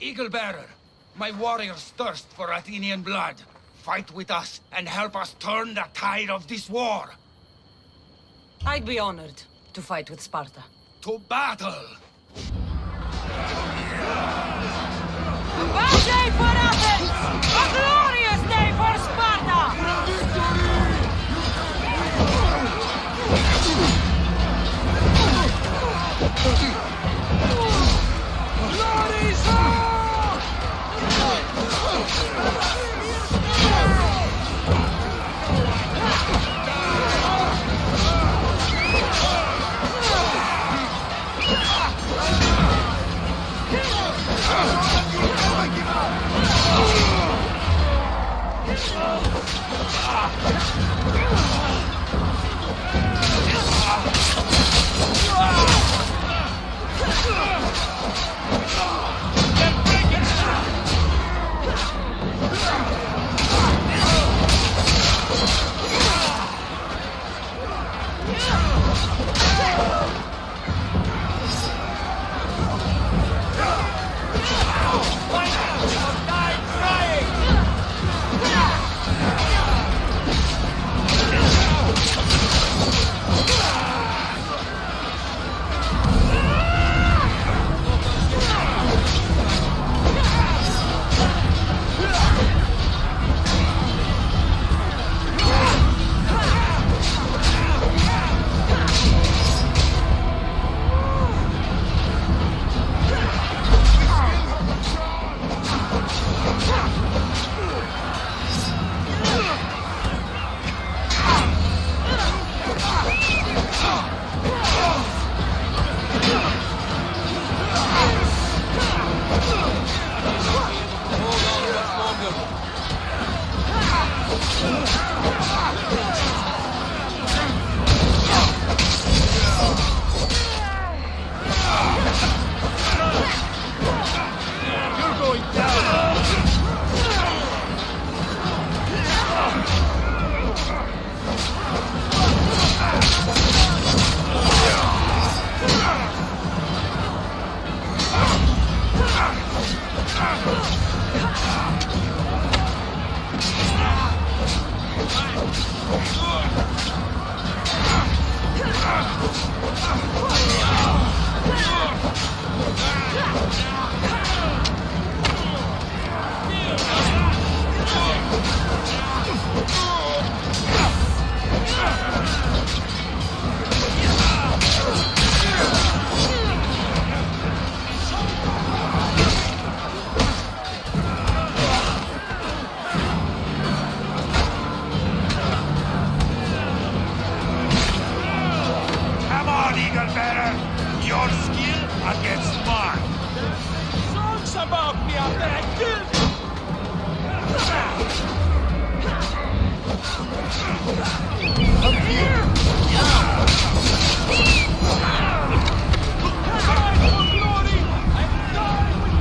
Eagle-bearer, my warriors thirst for Athenian blood. Fight with us and help us turn the tide of this war. I'd be honored to fight with Sparta. To battle! A bad day for Athens! A glorious day for Sparta! Your skill against mine. Songs about me after I killed you! Die for glory and die with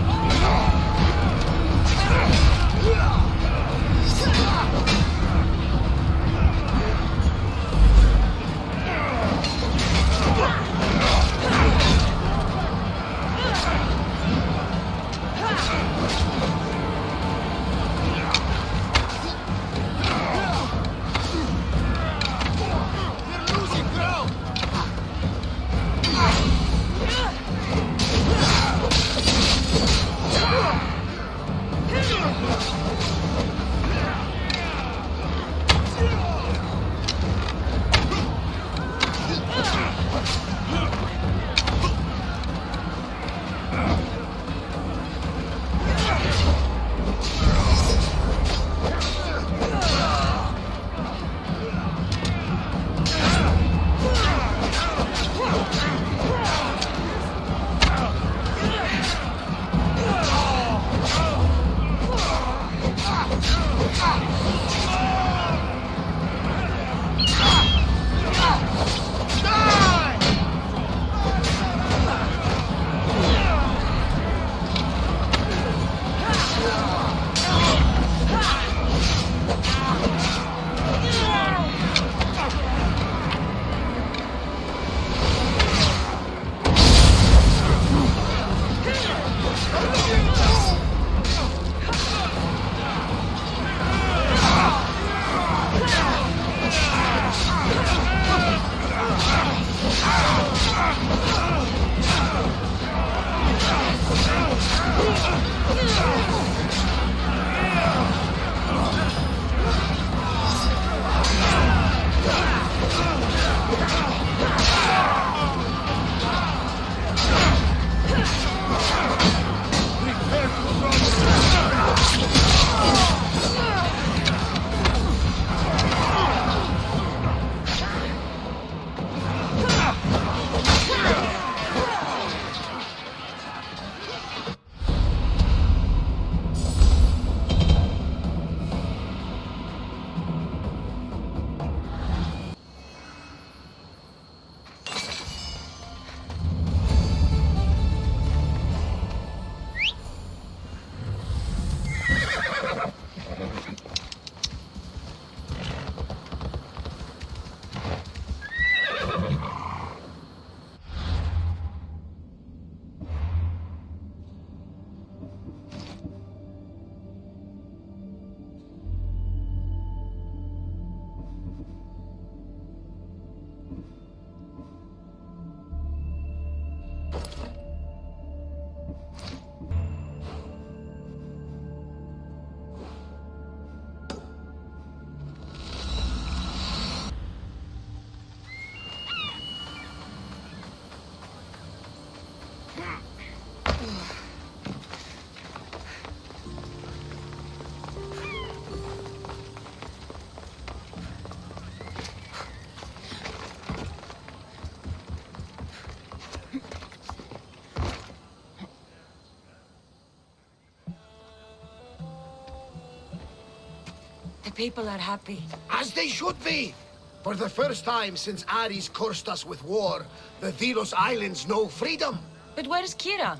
The people are happy. As they should be! For the first time since Ares cursed us with war, the Delos Islands know freedom! But where's Kira?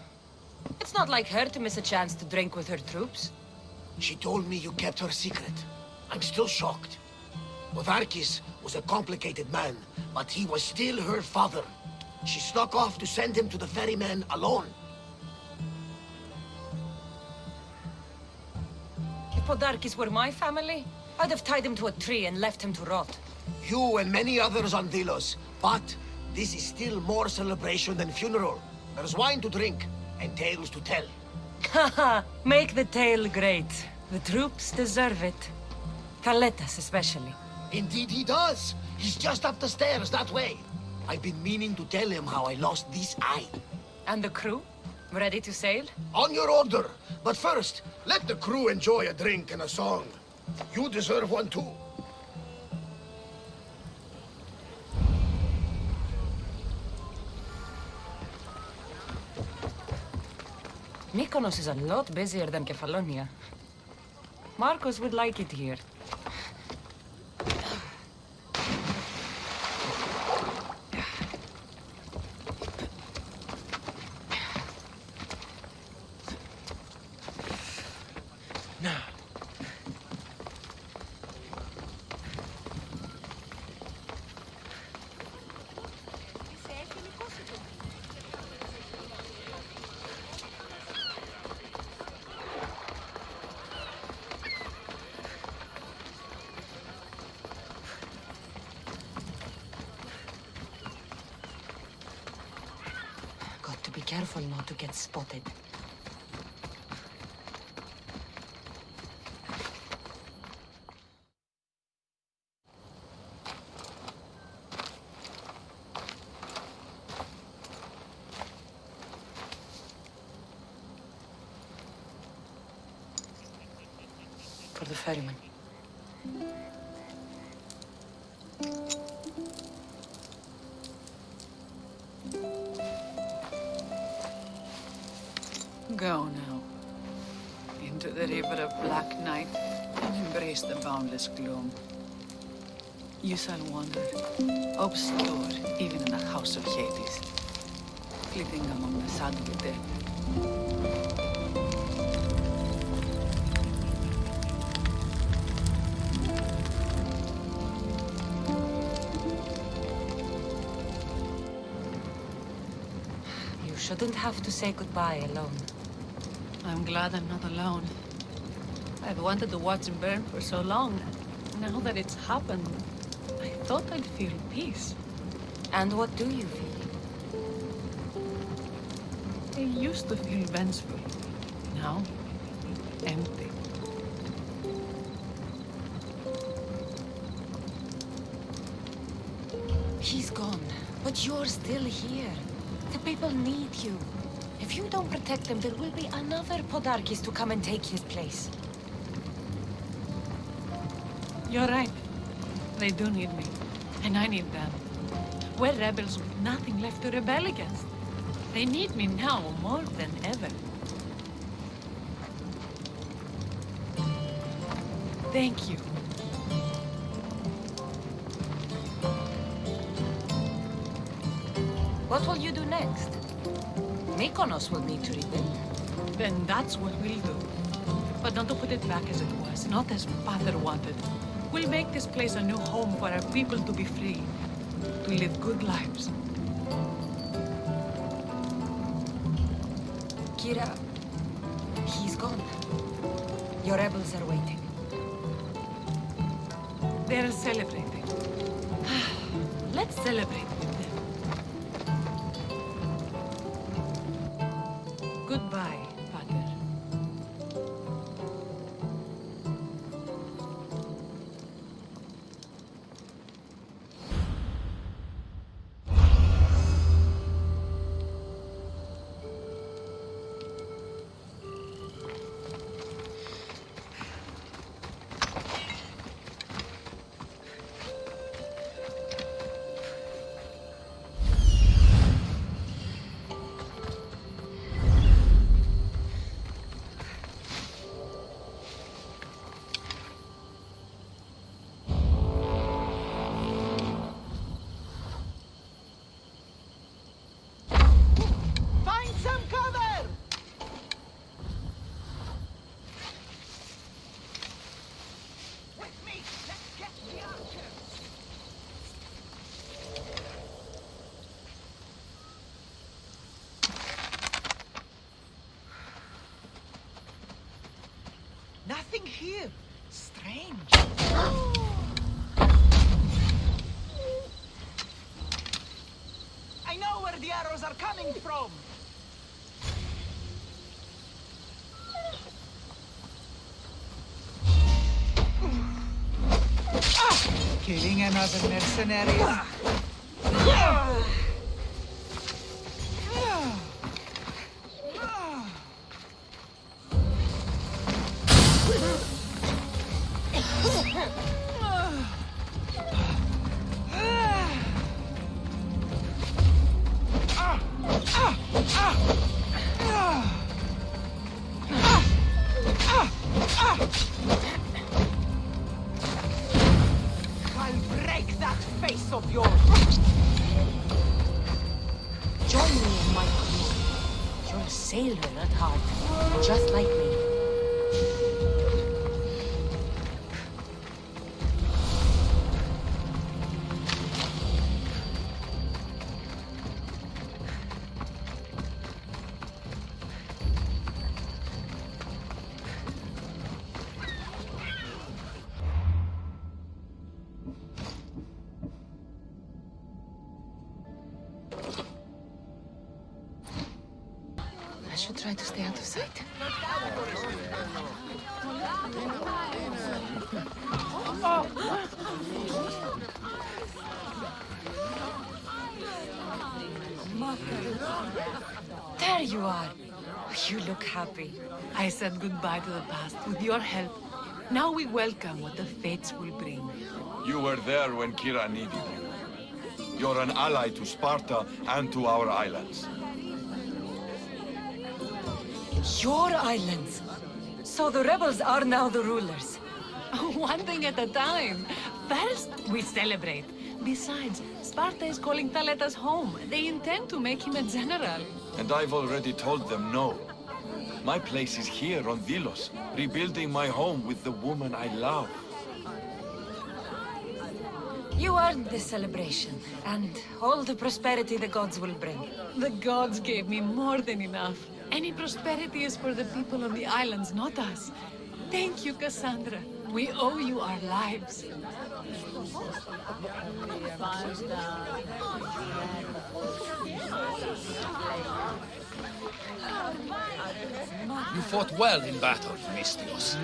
It's not like her to miss a chance to drink with her troops. She told me you kept her secret. I'm still shocked. Otharkis was a complicated man, but he was still her father. She snuck off to send him to the ferryman alone. If Podarkis were my family, I'd have tied him to a tree and left him to rot. You and many others on Delos, but this is still more celebration than funeral. There's wine to drink, and tales to tell. Haha, make the tale great. The troops deserve it. Kaletas especially. Indeed he does. He's just up the stairs that way. I've been meaning to tell him how I lost this eye. And the crew? Ready to sail? On your order. But first, let the crew enjoy a drink and a song. You deserve one too. Mykonos is a lot busier than Kefalonia. Marcos would like it here. Got to be careful not to get spotted. For the ferryman. Go now. Into the river of black night and embrace the boundless gloom. You shall wander, obscure even in the house of Hades, flitting among the shadowy dead. You shouldn't have to say goodbye alone. I'm glad I'm not alone. I've wanted to watch him burn for so long. Now that it's happened, I thought I'd feel peace. And what do you feel? I used to feel vengeful. Now, empty. He's gone, but you're still here. The people need you. If you don't protect them, there will be another Podarkis to come and take his place. You're right. They do need me. And I need them. We're rebels with nothing left to rebel against. They need me now more than ever. Thank you. What will you do next? Mykonos will need to rebuild. Then that's what we'll do. But not to put it back as it was, not as Father wanted. We'll make this place a new home for our people to be free, to live good lives. Kira, he's gone. Your rebels are waiting. They're celebrating. Let's celebrate with them. Goodbye, Father. here. Strange. I know where the arrows are coming from! Killing another mercenary. I'll break that face of yours! Join me in my crew. You're a sailor at heart, just like me. I should try to stay out of sight. There you are. You look happy. I said goodbye to the past with your help. Now we welcome what the fates will bring. You were there when Kira needed you. You're an ally to Sparta and to our islands. Your islands. So the rebels are now the rulers. One thing at a time. First, we celebrate. Besides, Sparta is calling Thaletas home. They intend to make him a general. And I've already told them no. My place is here on Delos, rebuilding my home with the woman I love. You earned this celebration, and all the prosperity the gods will bring. The gods gave me more than enough. Any prosperity is for the people on the islands, not us. Thank you, Cassandra. We owe you our lives. You fought well in battle, Mystios.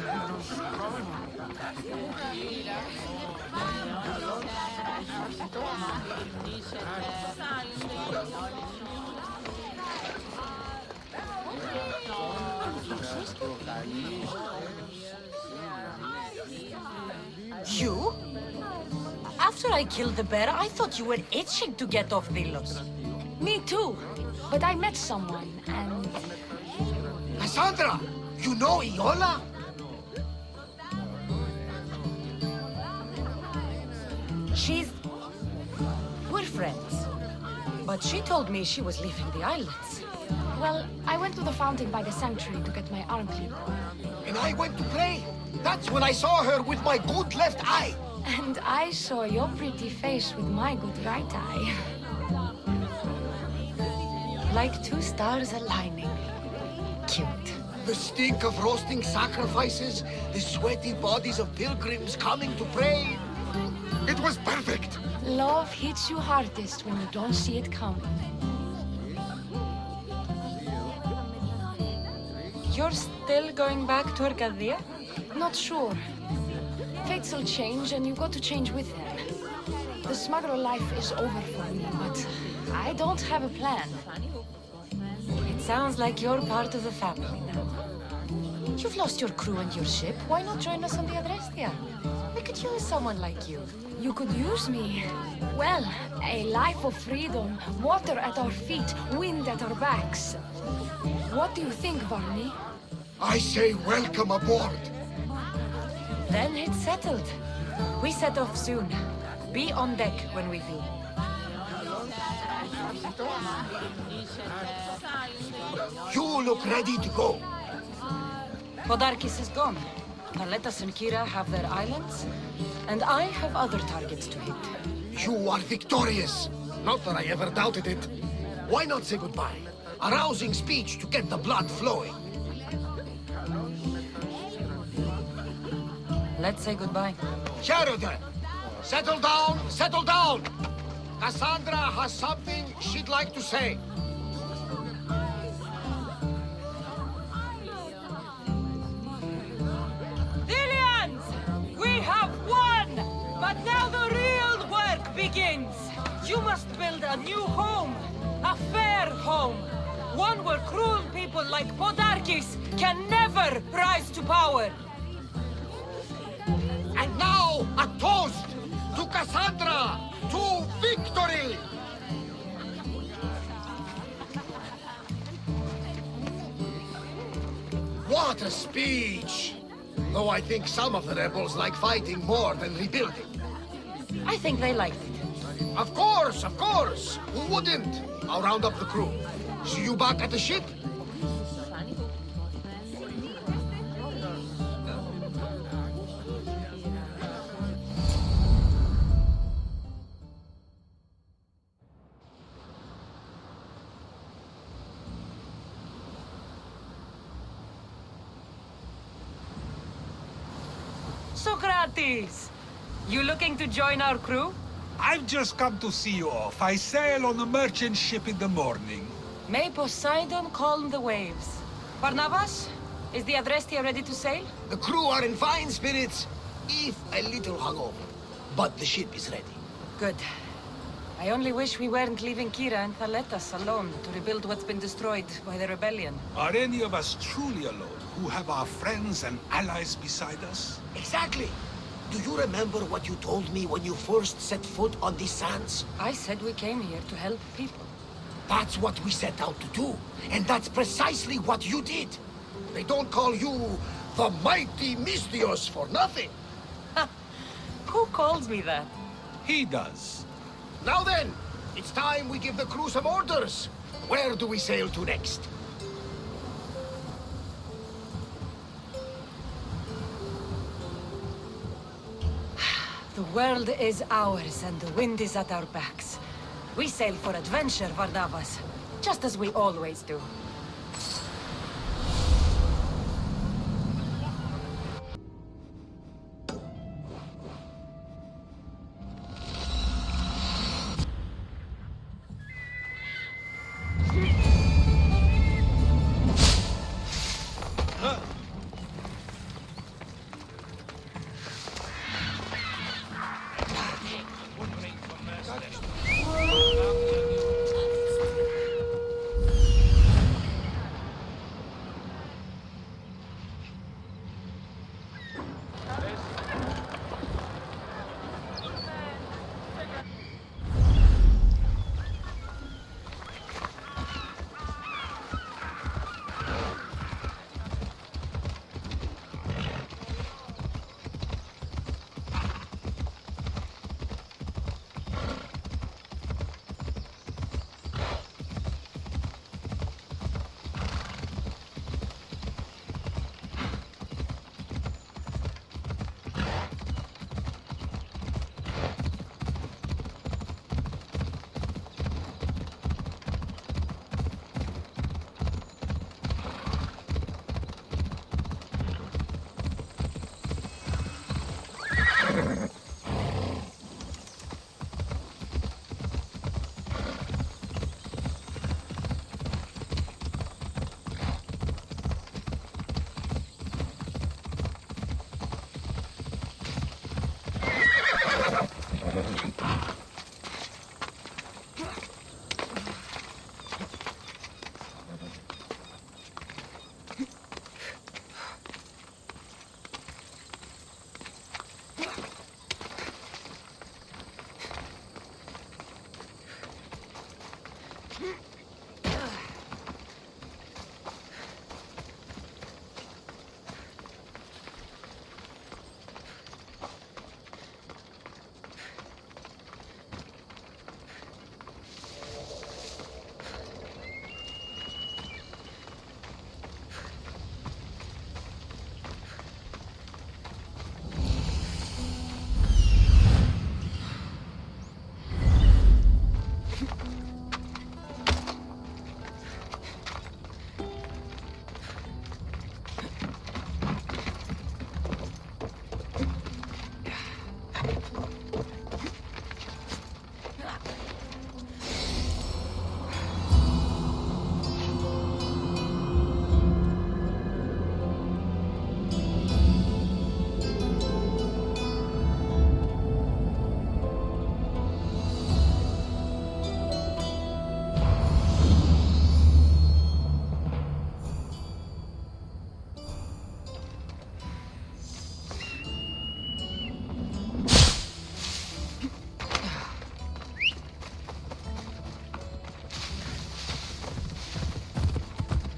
You? After I killed the bear, I thought you were itching to get off Delos. Me too. But I met someone, and... Cassandra! You know Iola? We're friends. But she told me she was leaving the islands. Well, I went to the fountain by the sanctuary to get my arm cleaned. And I went to pray. That's when I saw her with my good left eye. And I saw your pretty face with my good right eye. Like two stars aligning. Cute. The stink of roasting sacrifices, the sweaty bodies of pilgrims coming to pray. It was perfect. Love hits you hardest when you don't see it coming. You're still going back to Arcadia? Not sure. Fates will change, and you got to change with them. The smuggler life is over for me, but I don't have a plan. It sounds like you're part of the family now. You've lost your crew and your ship. Why not join us on the Adrestia? We could use someone like you. You could use me. Well, a life of freedom, water at our feet, wind at our backs. What do you think, Varney? I say welcome aboard. Then it's settled. We set off soon. Be on deck when we do. You look ready to go. Podarkis is gone. Thaletas and Kira have their islands, and I have other targets to hit. You are victorious. Not that I ever doubted it. Why not say goodbye? A rousing speech to get the blood flowing. Let's say goodbye. Sheridan, settle down, settle down! Cassandra has something she'd like to say. Dillians! We have won! But now the real work begins! You must build a new home. A fair home. One where cruel people like Podarkis can never rise to power. And now, a toast to Cassandra! To victory! What a speech! Though I think some of the rebels like fighting more than rebuilding. I think they liked it. Of course, of course! Who wouldn't? I'll round up the crew. See you back at the ship? Socrates! You looking to join our crew? I've just come to see you off. I sail on a merchant ship in the morning. May Poseidon calm the waves. Barnabas, is the Adrestia ready to sail? The crew are in fine spirits, if a little hungover. But the ship is ready. Good. I only wish we weren't leaving Kira and Thaletas alone to rebuild what's been destroyed by the rebellion. Are any of us truly alone, who have our friends and allies beside us? Exactly! Do you remember what you told me when you first set foot on these sands? I said we came here to help people. That's what we set out to do. And that's precisely what you did. They don't call you the mighty Mystios for nothing. Who calls me that? He does. Now then, it's time we give the crew some orders. Where do we sail to next? The world is ours and the wind is at our backs. We sail for adventure, Barnabas, just as we always do.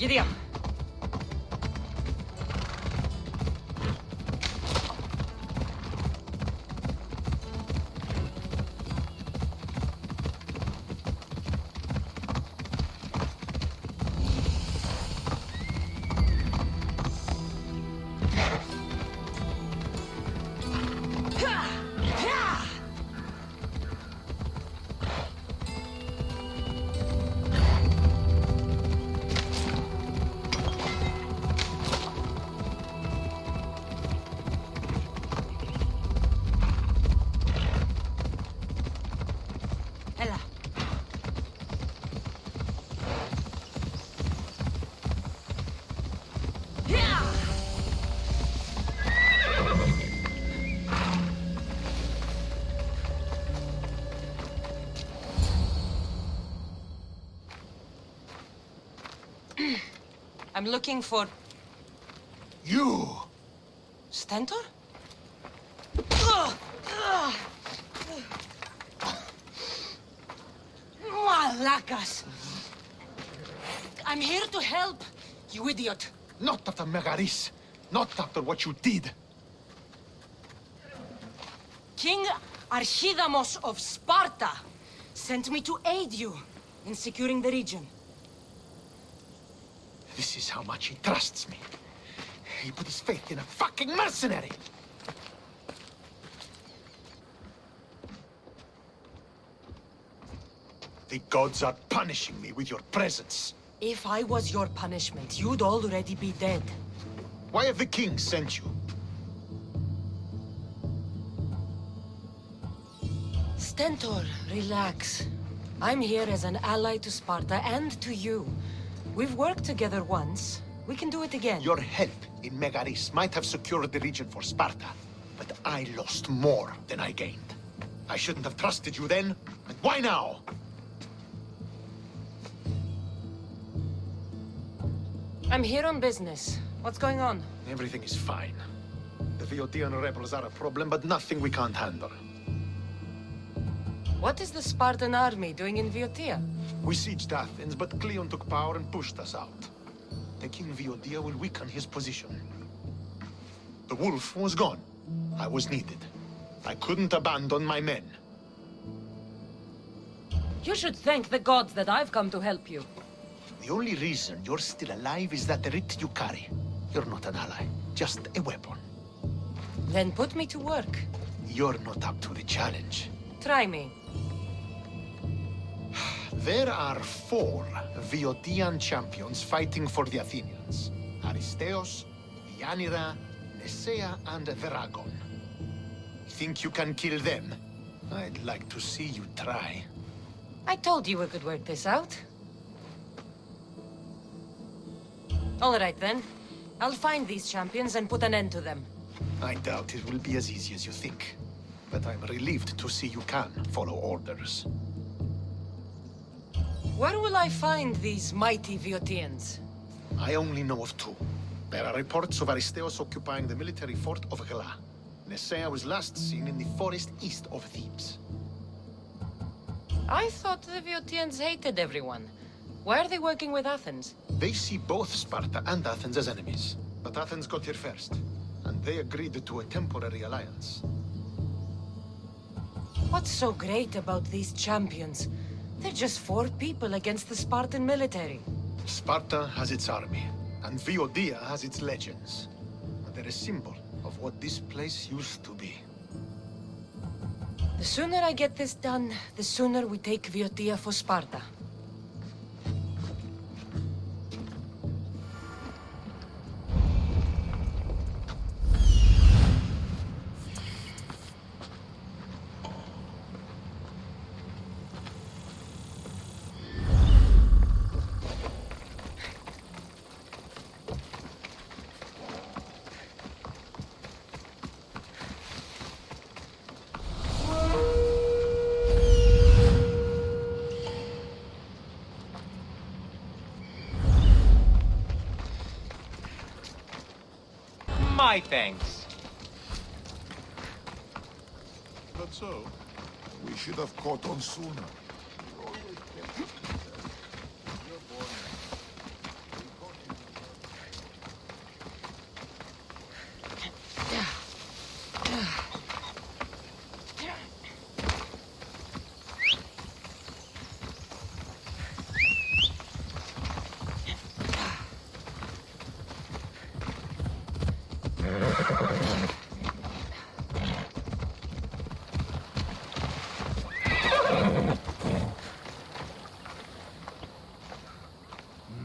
Giddy up. Ella. I'm looking for You! Stentor? Malacas! I'm here to help, you idiot. Not after Megaris. Not after what you did. King Archidamos of Sparta sent me to aid you in securing the region. This is how much he trusts me. He put his faith in a fucking mercenary! The gods are punishing me with your presence. If I was your punishment, you'd already be dead. Why have the kings sent you? Stentor, relax. I'm here as an ally to Sparta and to you. We've worked together once. We can do it again. Your help in Megaris might have secured the region for Sparta, but I lost more than I gained. I shouldn't have trusted you then, and why now? I'm here on business. What's going on? Everything is fine. The Viotian rebels are a problem, but nothing we can't handle. What is the Spartan army doing in Viotia? We sieged Athens, but Cleon took power and pushed us out. Taking Viotia will weaken his position. The wolf was gone. I was needed. I couldn't abandon my men. You should thank the gods that I've come to help you. The only reason you're still alive is that writ you carry. You're not an ally, just a weapon. Then put me to work. You're not up to the challenge. Try me. There are 4 Viotian champions fighting for the Athenians. Aristeos, Yanira, Nesea, and Veragon. Think you can kill them? I'd like to see you try. I told you we could work this out. All right, then. I'll find these champions and put an end to them. I doubt it will be as easy as you think. But I'm relieved to see you can follow orders. Where will I find these mighty Viotians? I only know of 2. There are reports of Aristeos occupying the military fort of Gela. Nesea was last seen in the forest east of Thebes. I thought the Viotians hated everyone. Why are they working with Athens? They see both Sparta and Athens as enemies. But Athens got here first, and they agreed to a temporary alliance. What's so great about these champions? They're just 4 people against the Spartan military. Sparta has its army, and Viotia has its legends. But they're a symbol of what this place used to be. The sooner I get this done, the sooner we take Viotia for Sparta. My thanks. But so, we should have caught on sooner.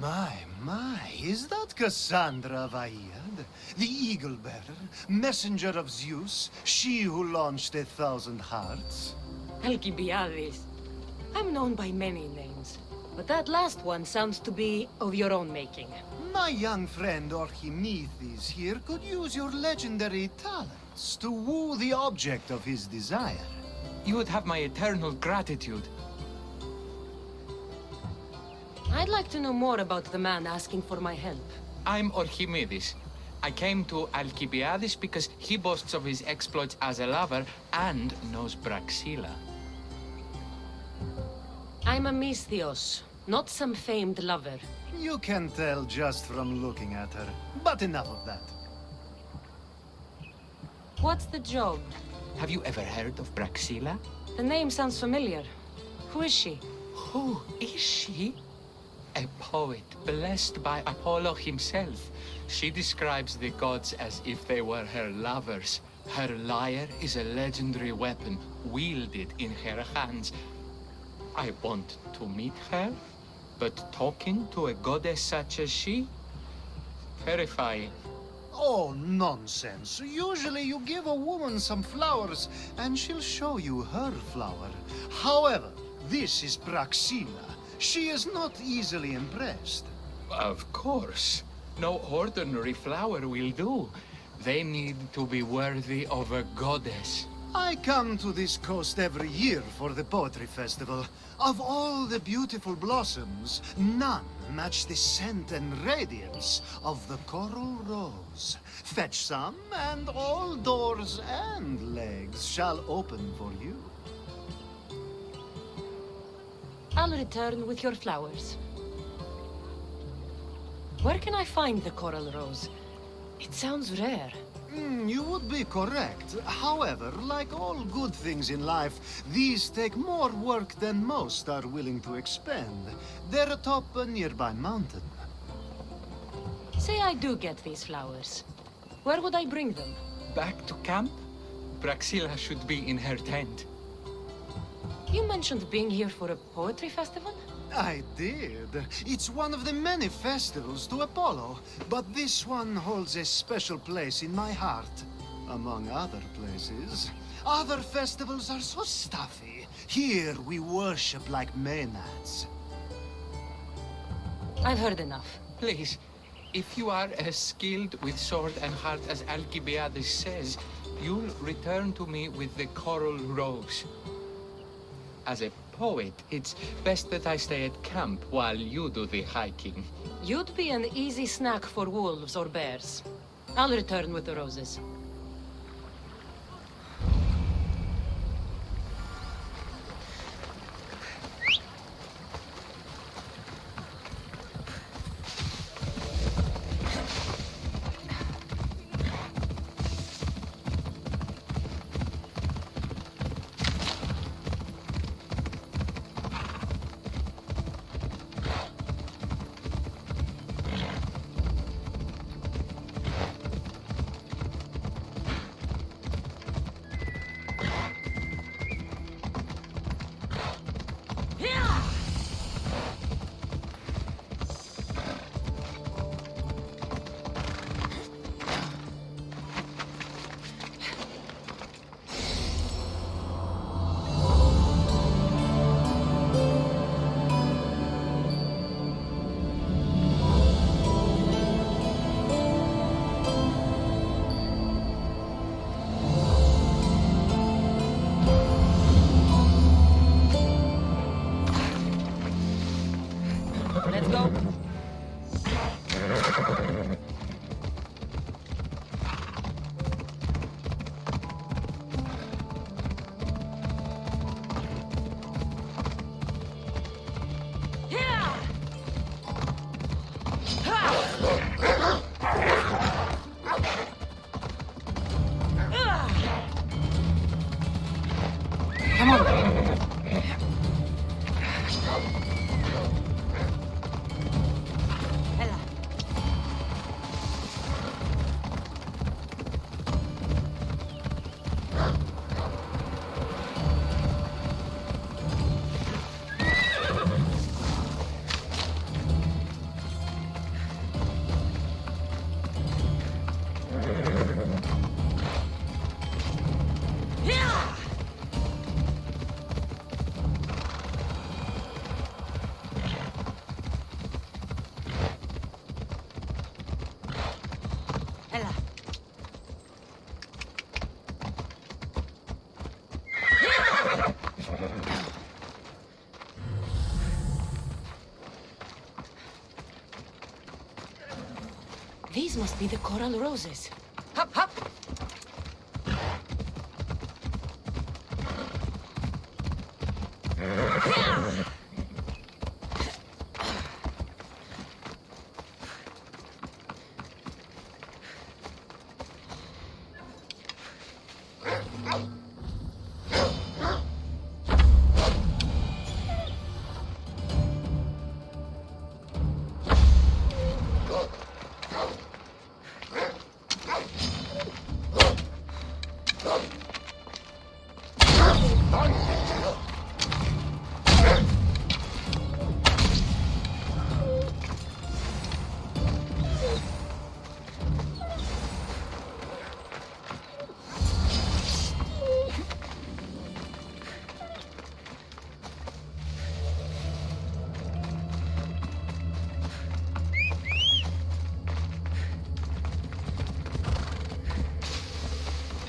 My, is that Cassandra of Aiad? The Eagle-Bearer, messenger of Zeus, she who launched 1,000 hearts? Alcibiades. I'm known by many names, but that last one sounds to be of your own making. My young friend Archimedes here could use your legendary talents to woo the object of his desire. You would have my eternal gratitude. I'd like to know more about the man asking for my help. I'm Archimedes. I came to Alcibiades because he boasts of his exploits as a lover and knows Braxilla. I'm a Misthios, not some famed lover. You can tell just from looking at her, but enough of that. What's the job? Have you ever heard of Braxilla? The name sounds familiar. Who is she? Who is she? A poet blessed by Apollo himself. She describes the gods as if they were her lovers. Her lyre is a legendary weapon wielded in her hands. I want to meet her, but talking to a goddess such as she? Terrifying. Oh, nonsense. Usually you give a woman some flowers, and she'll show you her flower. However, this is Braxilla. She is not easily impressed. Of course. No ordinary flower will do. They need to be worthy of a goddess. I come to this coast every year for the Poetry Festival. Of all the beautiful blossoms, none match the scent and radiance of the coral rose. Fetch some, and all doors and legs shall open for you. I'll return with your flowers. Where can I find the coral rose? It sounds rare. You would be correct. However, like all good things in life, these take more work than most are willing to expend. They're atop a nearby mountain. Say I do get these flowers. Where would I bring them? Back to camp? Braxilla should be in her tent. You mentioned being here for a poetry festival? I did. It's one of the many festivals to Apollo, but this one holds a special place in my heart, among other places. Other festivals are so stuffy. Here we worship like Maenads. I've heard enough. Please, if you are as skilled with sword and heart as Alcibiades says, you'll return to me with the coral rose. As a poet, it's best that I stay at camp while you do the hiking. You'd be an easy snack for wolves or bears. I'll return with the roses. Let's go. Come on. Hela. These must be the coral roses. Hop, hop.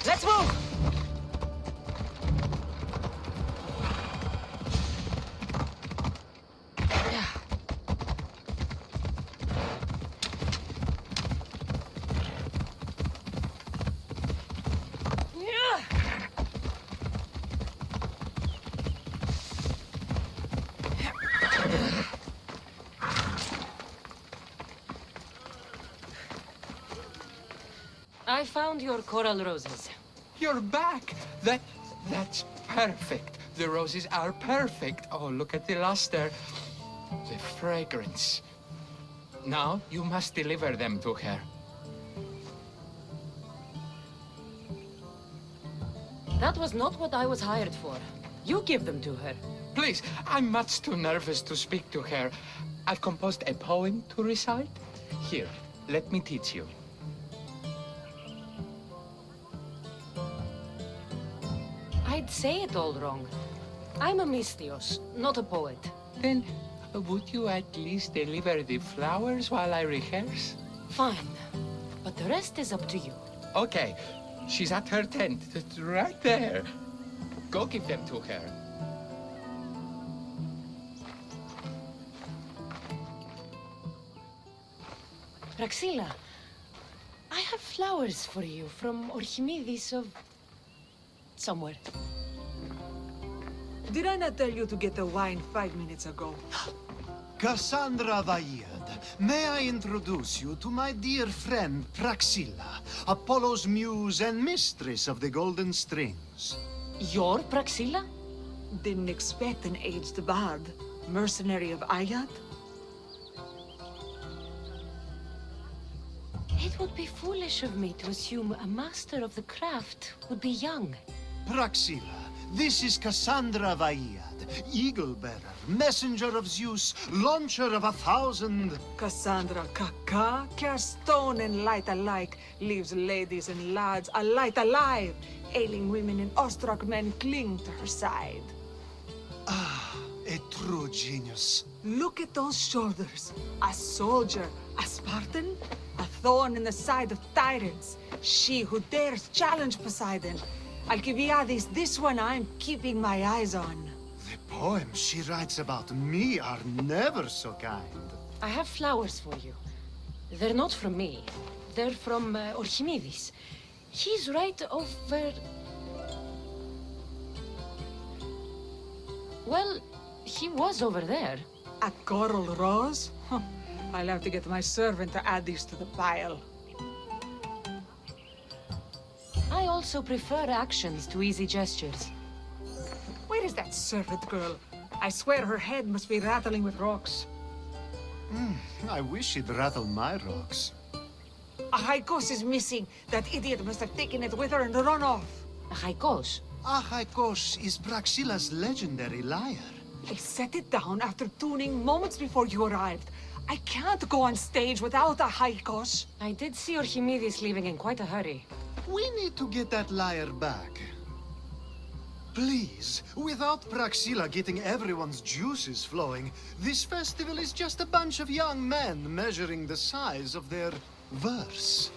Let's move! I found your coral roses. You're back! That's perfect. The roses are perfect. Oh, look at the luster. The fragrance. Now, you must deliver them to her. That was not what I was hired for. You give them to her. Please, I'm much too nervous to speak to her. I've composed a poem to recite. Here, let me teach you. I'd say it all wrong. I'm a mystios, not a poet. Then, would you at least deliver the flowers while I rehearse? Fine. But the rest is up to you. Okay, she's at her tent, right there. Go give them to her. Praxilla, I have flowers for you from Archimedes of... somewhere. Did I not tell you to get the wine 5 minutes ago? Cassandra Vaird, may I introduce you to my dear friend Praxilla, Apollo's muse and mistress of the Golden Strings. You're Praxilla? Didn't expect an aged bard. Mercenary of Ayat? It would be foolish of me to assume a master of the craft would be young. Praxilla, this is Cassandra Vaird, Eagle-bearer, messenger of Zeus, launcher of 1,000... Cassandra Kaka, cast stone and light alike, leaves ladies and lads alight alive. Ailing women and awestruck men cling to her side. Ah, a true genius. Look at those shoulders. A soldier, a Spartan, a thorn in the side of tyrants. She who dares challenge Poseidon. Alcibiades, this one I'm keeping my eyes on. The poems she writes about me are never so kind. I have flowers for you. They're not from me. They're from Archimedes. He's right over... Well, he was over there. A coral rose? Huh. I'll have to get my servant to add these to the pile. I also prefer actions to easy gestures. Where is that servant girl? I swear her head must be rattling with rocks. I wish she'd rattle my rocks. A Haikos is missing. That idiot must have taken it with her and run off. A Haikos? Achaikos is Praxilla's legendary lyre. I set it down after tuning moments before you arrived. I can't go on stage without a Haikos. I did see Archimedes leaving in quite a hurry. We need to get that lyre back. Please, without Praxilla getting everyone's juices flowing, this festival is just a bunch of young men measuring the size of their verse.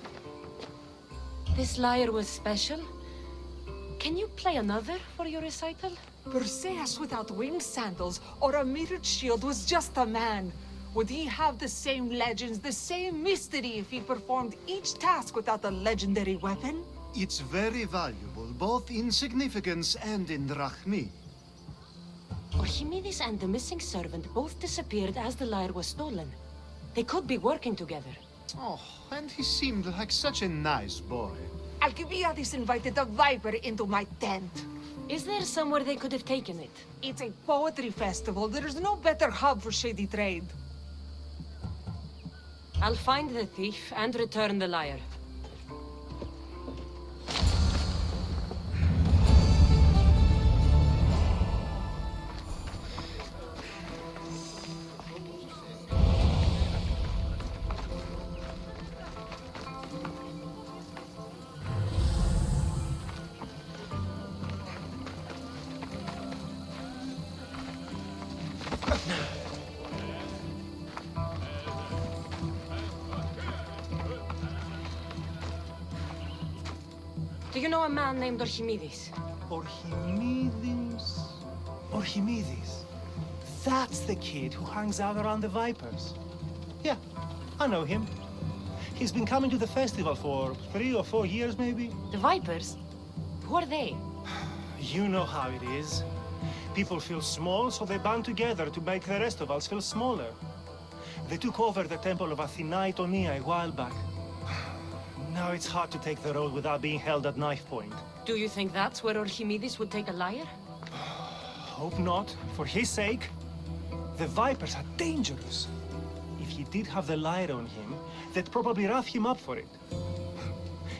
This lyre was special. Can you play another for your recital? Perseus without winged sandals or a mirrored shield was just a man. Would he have the same legends, the same mystery if he performed each task without a legendary weapon? It's very valuable, both in significance and in drachmi. Archimedes and the missing servant both disappeared as the lyre was stolen. They could be working together. Oh, and he seemed like such a nice boy. Alcibiades invited a viper into my tent. Is there somewhere they could have taken it? It's a poetry festival. There's no better hub for shady trade. I'll find the thief and return the lyre. Do you know a man named Archimedes? Archimedes? Archimedes? That's the kid who hangs out around the Vipers. Yeah, I know him. He's been coming to the festival for 3 or 4 years, maybe. The Vipers? Who are they? You know how it is. People feel small, so they band together to make the rest of us feel smaller. They took over the temple of Athena Itonia a while back. Now it's hard to take the road without being held at knife point. Do you think that's where Archimedes would take a lyre? Hope not. For his sake. The Vipers are dangerous. If he did have the lyre on him, they'd probably rough him up for it.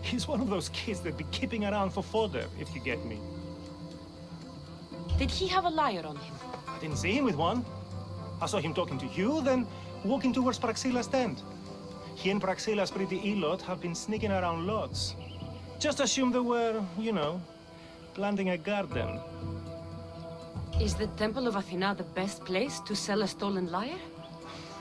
He's one of those kids that'd be keeping around for fodder, if you get me. Did he have a lyre on him? I didn't see him with one. I saw him talking to you, then walking towards Praxilla's tent. He and Praxilla's pretty elot have been sneaking around lots. Just assume they were, you know, planting a garden. Is the Temple of Athena the best place to sell a stolen lyre?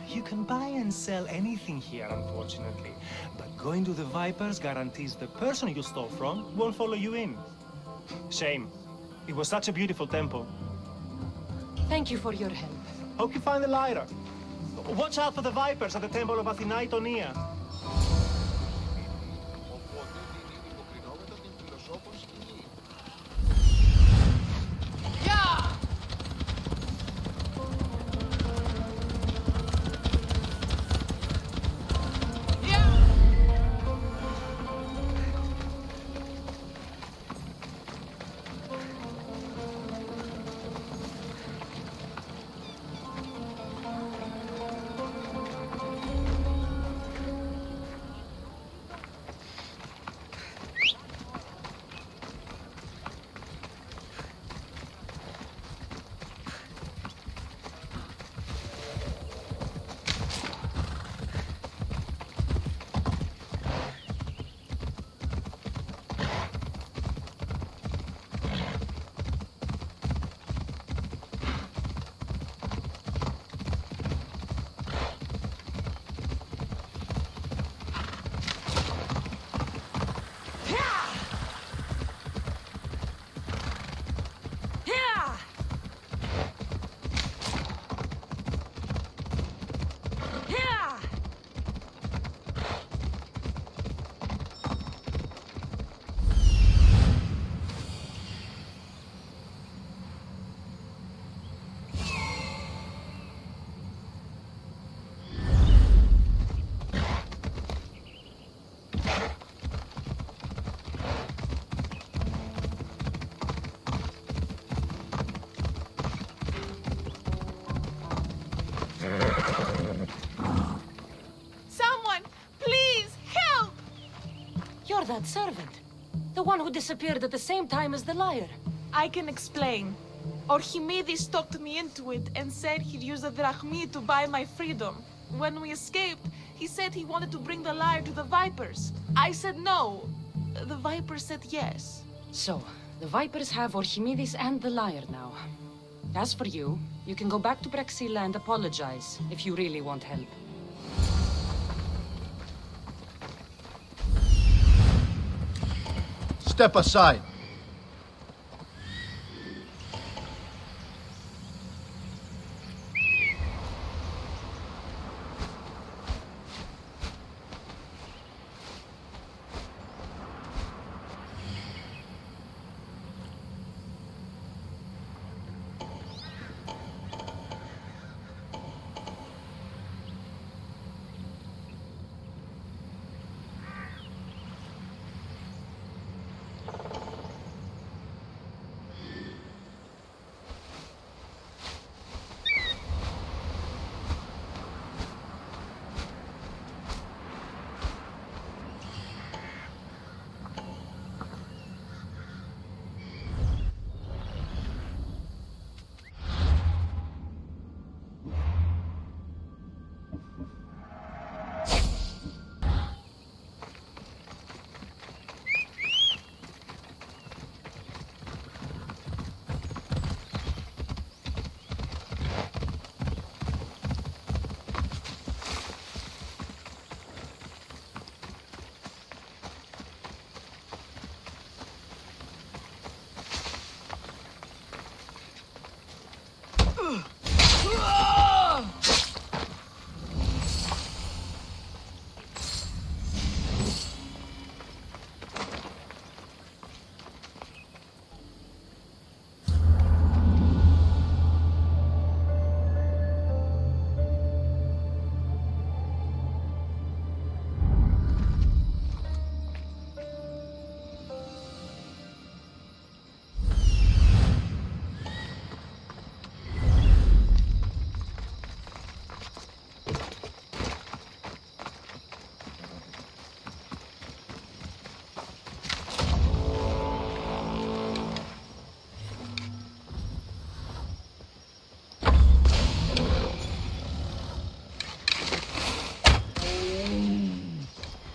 You can buy and sell anything here, unfortunately. But going to the Vipers guarantees the person you stole from won't follow you in. Shame. It was such a beautiful temple. Thank you for your help. Hope you find the lyre. Watch out for the Vipers at the Temple of Athena Itonia. Someone, please, help! You're that servant. The one who disappeared at the same time as the lyre. I can explain. Archimedes talked me into it and said he'd use the drachmi to buy my freedom. When we escaped, he said he wanted to bring the lyre to the Vipers. I said no. The Vipers said yes. So, the Vipers have Archimedes and the lyre now. As for you, you can go back to Praxilla and apologize if you really want help. step aside.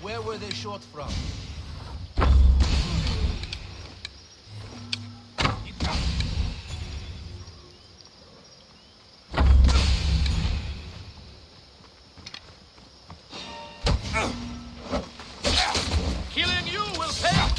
Where were they shot from? Killing you will pay!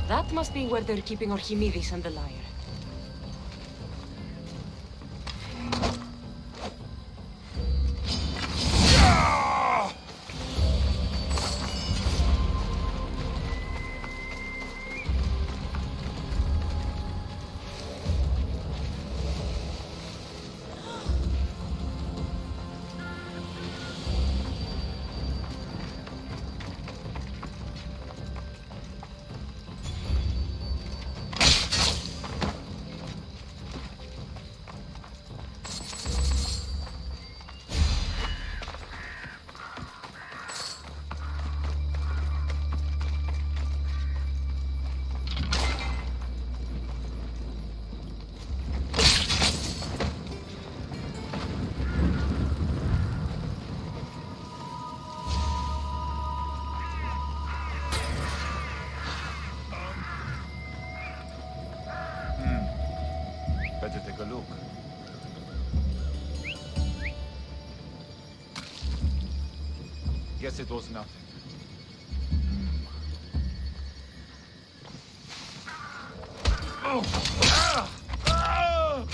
That must be where they're keeping Archimedes and the lyre. Better take a look. Guess it was nothing. Oh! Ah! Ah!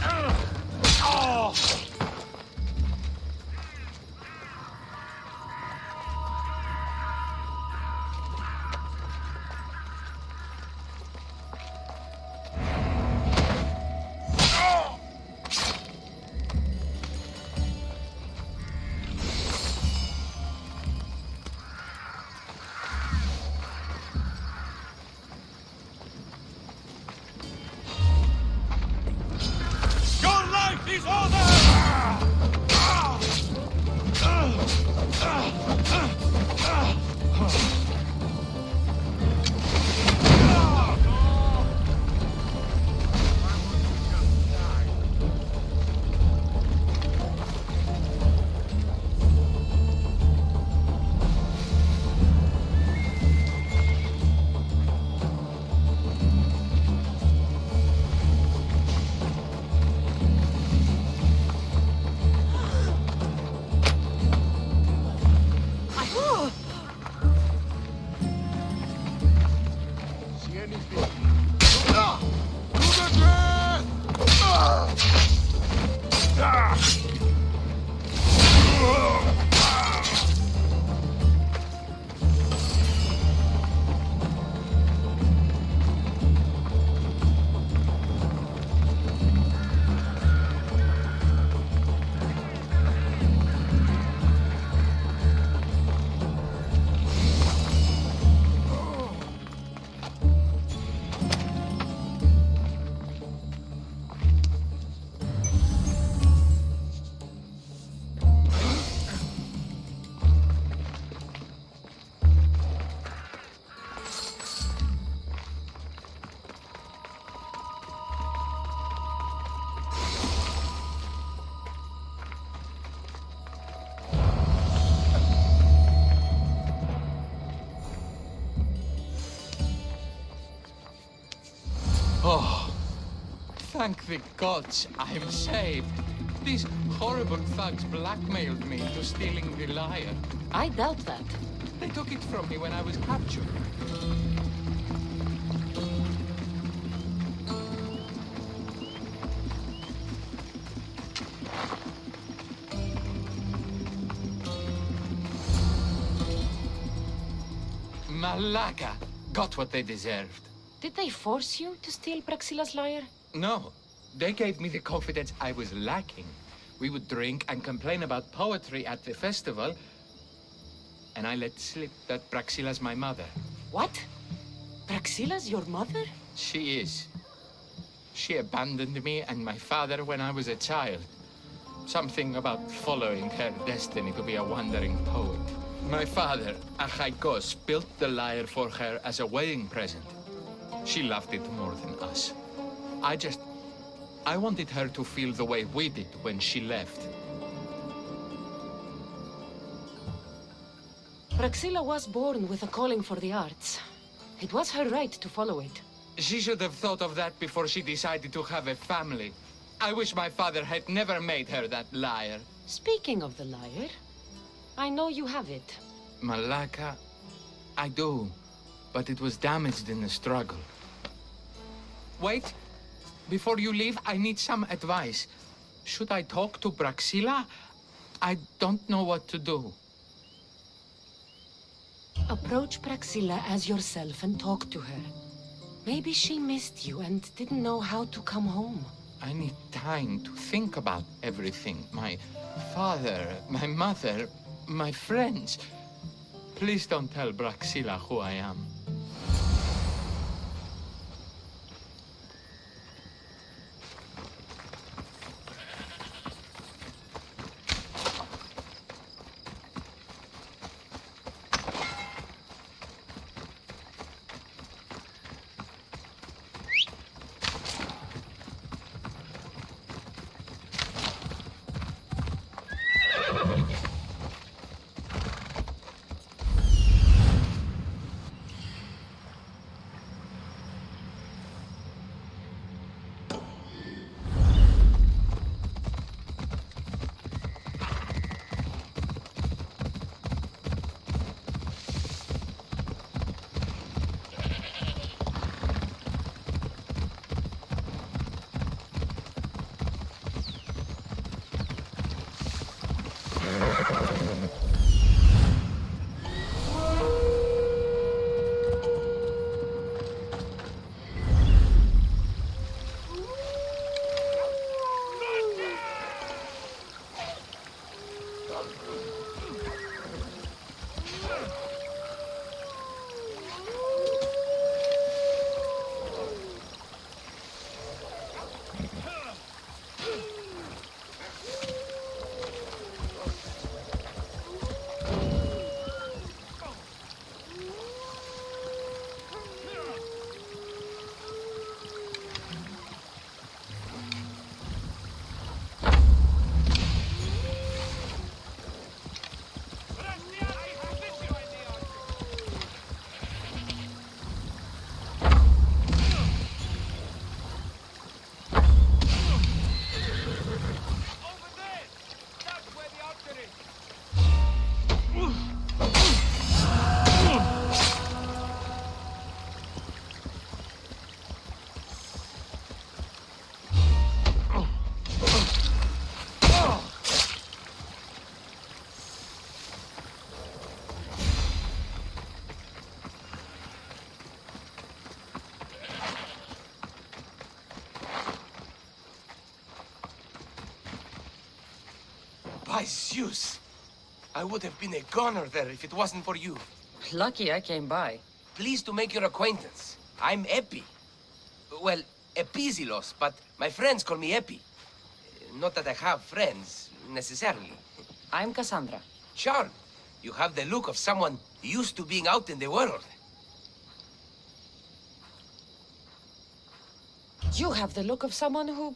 Ah! anything. Oh, thank the gods I'm saved. These horrible thugs blackmailed me into stealing the lyre. I doubt that. They took it from me when I was captured. Malaka got what they deserved. Did they force you to steal Praxila's lyre? No, they gave me the confidence I was lacking. We would drink and complain about poetry at the festival, and I let slip that Praxila's my mother. What? Praxila's your mother? She is. She abandoned me and my father when I was a child. Something about following her destiny to be a wandering poet. My father, Achaikos, built the lyre for her as a wedding present. She loved it more than us. I wanted her to feel the way we did when she left. Praxila was born with a calling for the arts. It was her right to follow it. She should have thought of that before she decided to have a family. I wish my father had never made her that lyre. Speaking of the lyre, I know you have it. Malaka, I do, but it was damaged in the struggle. Wait, before you leave, I need some advice. Should I talk to Praxila? I don't know what to do. Approach Praxila as yourself and talk to her. Maybe she missed you and didn't know how to come home. I need time to think about everything. My father, my mother, my friends. Please don't tell Praxila who I am. By Zeus! I would have been a goner there if it wasn't for you. Lucky I came by. Pleased to make your acquaintance. I'm Epi. Well, Epizilos, but my friends call me Epi. Not that I have friends, necessarily. I'm Cassandra. Charmed. You have the look of someone used to being out in the world. You have the look of someone who...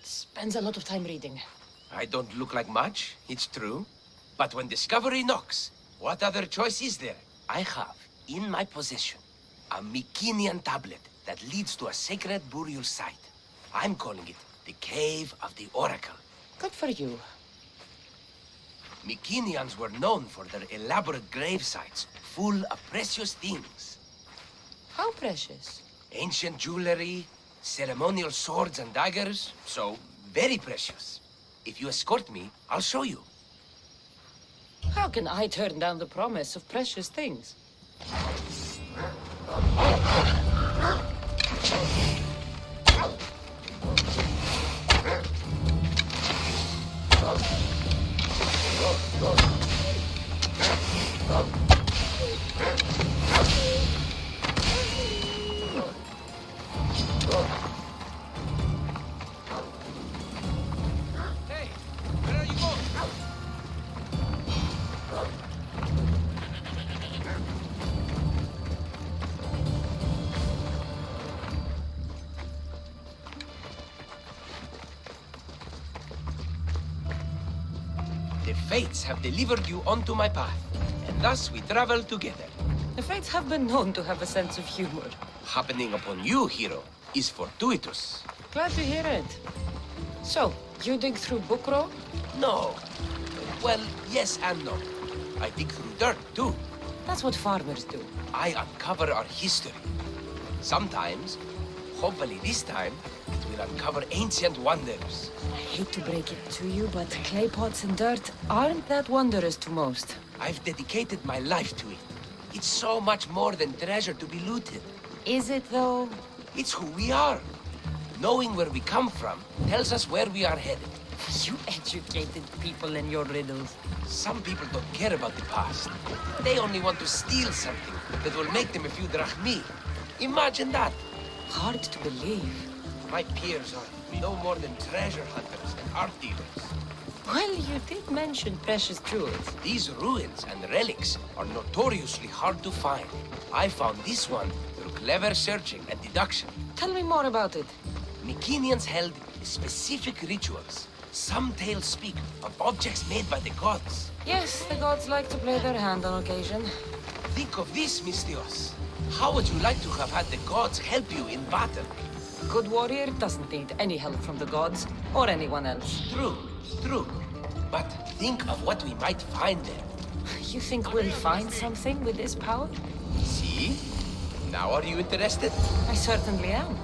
spends a lot of time reading. I don't look like much, it's true. But when discovery knocks, what other choice is there? I have, in my possession, a Mycenaean tablet that leads to a sacred burial site. I'm calling it the Cave of the Oracle. Good for you. Mycenaeans were known for their elaborate grave sites, full of precious things. How precious? Ancient jewelry, ceremonial swords and daggers, so very precious. If you escort me, I'll show you. How can I turn down the promise of precious things? Hey, where are you going? The Fates have delivered you onto my path, and thus we travel together. The Fates have been known to have a sense of humor. Happening upon you, hero, is fortuitous. Glad to hear it. So, you dig through book row? No. Well, yes and no. I dig through dirt, too. That's what farmers do. I uncover our history. Sometimes, hopefully this time, it will uncover ancient wonders. I hate to break it to you, but clay pots and dirt aren't that wondrous to most. I've dedicated my life to it. It's so much more than treasure to be looted. Is it, though? It's who we are. Knowing where we come from tells us where we are headed. You educated people and your riddles. Some people don't care about the past. They only want to steal something that will make them a few drachmi. Imagine that. Hard to believe. My peers are no more than treasure hunters and art dealers. Well, you did mention precious jewels. These ruins and relics are notoriously hard to find. I found this one through clever searching and deduction. Tell me more about it. Mycenaeans held specific rituals. Some tales speak of objects made by the gods. Yes, the gods like to play their hand on occasion. Think of this, Mystios. How would you like to have had the gods help you in battle? A good warrior doesn't need any help from the gods, or anyone else. True, true. But think of what we might find there. You think we'll find something with this power? See? Now are you interested? I certainly am.